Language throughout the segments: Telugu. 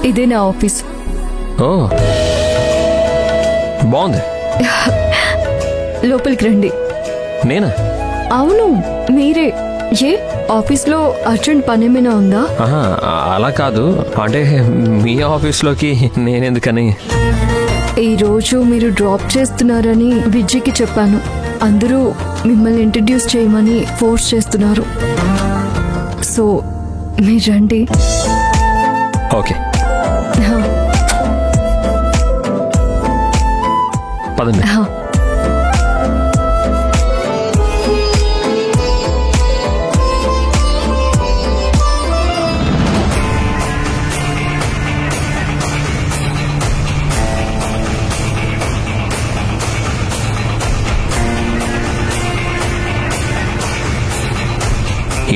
ఇదే నా ఆఫీస్. ఓ బాగుంది. లోపలికి రండి. నేనా? అవును మీరే. ఏ ఆఫీస్లో అర్జెంట్ పనేమైనా ఉందా? అలా కాదు, అంటే మీ ఆఫీస్లోకి నేనెందుకని. ఈరోజు మీరు డ్రాప్ చేస్తున్నారని విజయ్కి చెప్పాను. అందరూ మిమ్మల్ని ఇంట్రడ్యూస్ చేయమని ఫోర్స్ చేస్తున్నారు. సో మీరు రండి. ఓకే పదండి.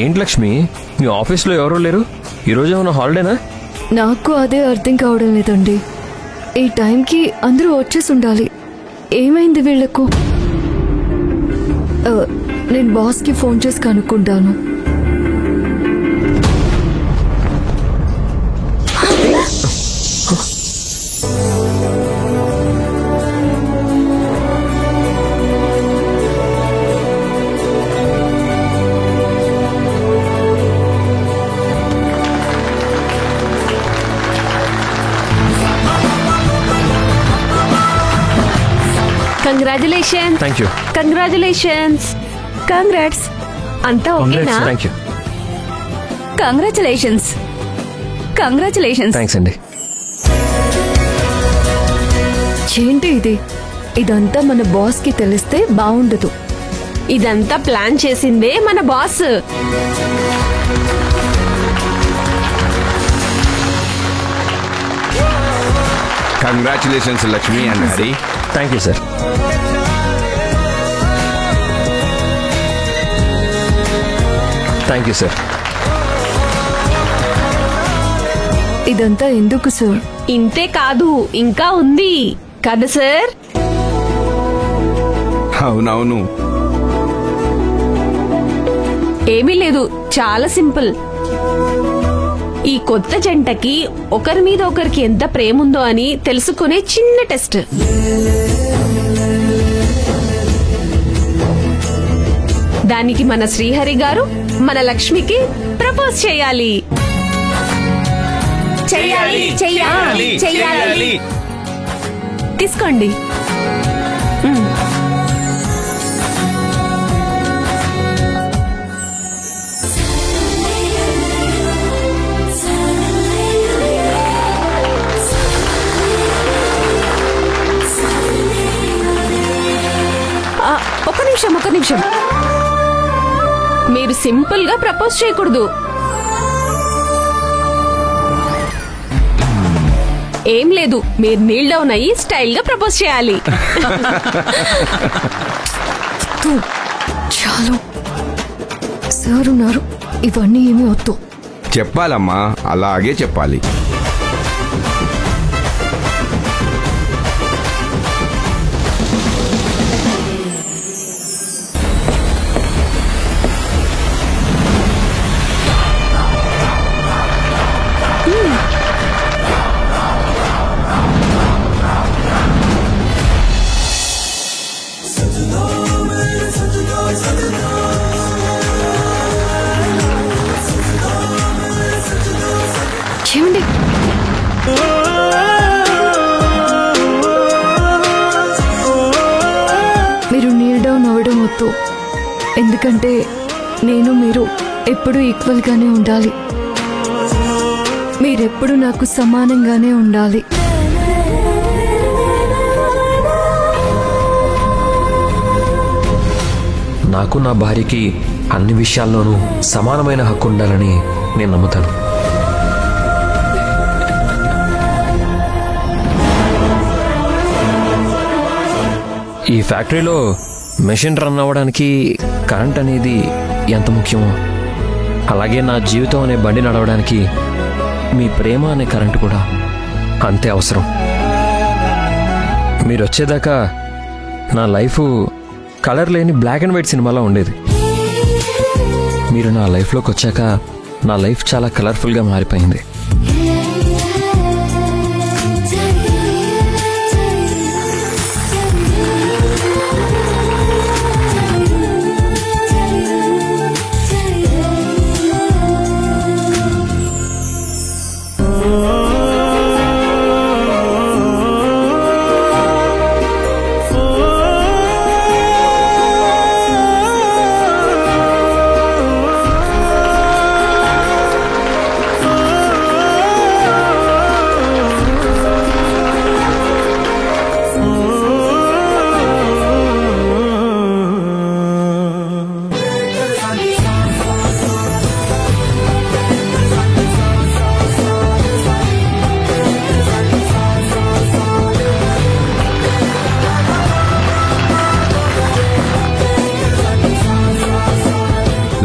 ఏంటి లక్ష్మి, మీ ఆఫీస్లో ఎవరూ లేరు? ఈరోజు ఏమైనా హాలిడేనా? నాకు అదే అర్థం కావడం లేదండి. ఈ టైంకి అందరూ వచ్చేసి ఉండాలి. ఏమైంది వీళ్లకు? నేను బాస్కి ఫోన్ చేసి కనుక్కుంటాను. Congratulations. Thank you. Congratulations. Congrats. అంతా ఓకేనా? Thank you. Congratulations. Congratulations. Thanks అండి. ఏంటి ఇది? ఇదంతా మన బాస్ కి తెలిస్తే బాగుండదు. ఇదంతా ప్లాన్ చేసిందే మన boss. Congratulations Lakshmi and Hari. Thank you sir. Thank you sir. ఇదంతా ఎందుకు సార్? ఇంతే కాదు, ఇంకా ఉంది కదా సార్? అవునవును. ఏమీ లేదు, చాలా సింపుల్. ఈ కొత్త జంటకి ఒకరి మీద ఒకరికి ఎంత ప్రేమ ఉందో అని తెలుసుకునే చిన్న టెస్ట్. దానికి మన శ్రీహరి గారు మన లక్ష్మికి ప్రపోజ్ చేయాలి. చెయ్యాలి చెయ్యాలి చెయ్యాలి. తీసుకోండి. ఒక నిమిషం. మీరు సింపుల్ గా ప్రపోజ్ చేయకూడదు. ఏం లేదు, మీరు నీల్ డౌన్ అయ్యి స్టైల్ గా ప్రపోజ్ చేయాలి. చాలు సార్ ఉన్నారు, ఇవన్నీ ఏమీ వద్దు. చెప్పాలమ్మా, అలాగే చెప్పాలి. ఏమండి, మీరు నీల్ డౌన్ అవ్వడం వద్దు. ఎందుకంటే నేను మీరు ఎప్పుడు ఈక్వల్ గానే ఉండాలి. మీరెప్పుడు నాకు సమానంగానే ఉండాలి. నాకు నా భార్యకి అన్ని విషయాల్లోనూ సమానమైన హక్కు ఉండాలని నేను నమ్ముతాను. ఈ ఫ్యాక్టరీలో మెషిన్ రన్ అవ్వడానికి కరెంట్ అనేది ఎంత ముఖ్యమో, అలాగే నా జీవితం అనే బండి నడవడానికి మీ ప్రేమ అనే కరెంటు కూడా అంతే అవసరం. మీరు వచ్చేదాకా నా లైఫ్ కలర్ లేని బ్లాక్ అండ్ వైట్ సినిమాలో ఉండేది. మీరు నా లైఫ్లోకి వచ్చాక నా లైఫ్ చాలా కలర్ఫుల్గా మారిపోయింది.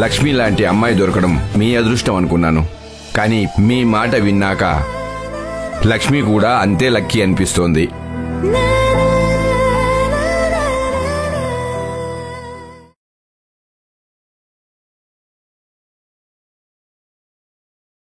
లక్ష్మి లాంటి అమ్మాయి దొరకడం మీ అదృష్టం అనుకున్నాను. కానీ మీ మాట విన్నాక లక్ష్మి కూడా అంతే లక్కీ అనిపిస్తోంది.